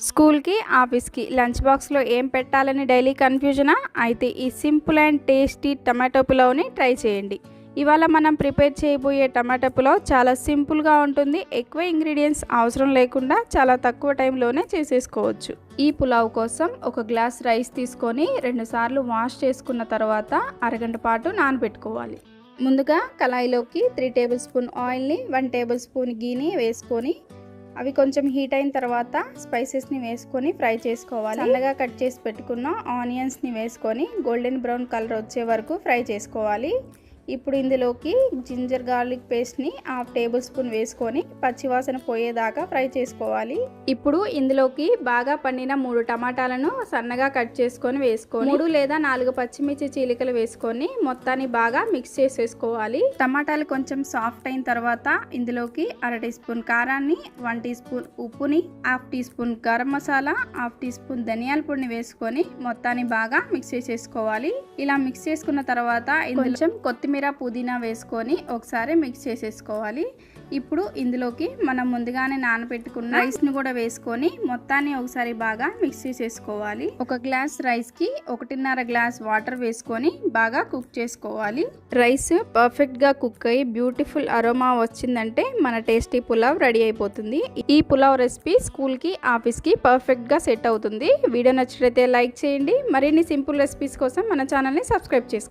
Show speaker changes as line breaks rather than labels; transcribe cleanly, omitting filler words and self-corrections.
స్కూల్కి ఆఫీస్కి లంచ్ బాక్స్లో ఏం పెట్టాలని డైలీ కన్ఫ్యూజనా? అయితే ఈ సింపుల్ అండ్ టేస్టీ టమాటో పులావ్ని ట్రై చేయండి. ఇవాళ మనం ప్రిపేర్ చేయబోయే టమాటో పులావ్ చాలా సింపుల్గా ఉంటుంది. ఎక్కువ ఇంగ్రీడియంట్స్ అవసరం లేకుండా చాలా తక్కువ టైంలోనే చేసేసుకోవచ్చు. ఈ పులావ్ కోసం ఒక గ్లాస్ రైస్ తీసుకొని 2 సార్లు వాష్ చేసుకున్న తర్వాత అరగంట పాటు నానబెట్టుకోవాలి. ముందుగా కళాయిలోకి 3 టేబుల్ స్పూన్ ఆయిల్ని 1 టేబుల్ స్పూన్ గీని వేసుకొని అవి కొంచెం హీట్ అయిన తర్వాత స్పైసెస్ని వేసుకొని ఫ్రై చేసుకోవాలి. సన్నగా కట్ చేసి పెట్టుకున్న ఆనియన్స్ని వేసుకొని గోల్డెన్ బ్రౌన్ కలర్ వచ్చే వరకు ఫ్రై చేసుకోవాలి. ఇప్పుడు ఇందులోకి జింజర్ గార్లిక్ పేస్ట్ని 1/2 టేబుల్ స్పూన్ వేసుకొని పచ్చివాసన పోయేదాకా ఫ్రై చేసుకోవాలి. ఇప్పుడు ఇందులోకి బాగా పండిన 3 టమాటాలను సన్నగా కట్ చేసుకొని వేసుకొని 3 లేదా 4 పచ్చిమిర్చి చీలికలు వేసుకొని మొత్తాన్ని బాగా మిక్స్ చేసేసుకోవాలి. టమాటాలు కొంచెం సాఫ్ట్ అయిన తర్వాత ఇందులోకి 1/2 టీ స్పూన్ కారాన్ని, 1 టీ స్పూన్ ఉప్పుని, 1/2 teaspoon garam masala, 1/2 teaspoon ధనియాల పొడిని వేసుకొని మొత్తాన్ని బాగా మిక్స్ చేసేసుకోవాలి. ఇలా మిక్స్ చేసుకున్న తర్వాత కొంచెం కొత్తిమీర, పుదీనా వేసుకొని ఒకసారి మిక్స్ చేసేసుకోవాలి. ఇప్పుడు ఇందులోకి మనం ముందుగానే నానబెట్టుకున్న రైస్ని కూడా వేసుకొని మొత్తాన్ని ఒకసారి బాగా మిక్స్ చేసేసుకోవాలి. ఒక గ్లాస్ రైస్కి 1.5 గ్లాస్ వాటర్ వేసుకొని బాగా కుక్ చేసుకోవాలి. రైస్ పర్ఫెక్ట్గా కుక్ అయ్యి బ్యూటిఫుల్ అరోమా వచ్చిందంటే మన టేస్టీ పులావ్ రెడీ అయిపోతుంది. ఈ పులావ్ రెసిపీ స్కూల్కి ఆఫీస్కి పర్ఫెక్ట్గా సెట్ అవుతుంది. వీడియో నచ్చినట్లయితే లైక్ చేయండి. మరిన్ని సింపుల్ రెసిపీస్ కోసం మన ఛానల్ని సబ్స్క్రైబ్ చేసుకోండి.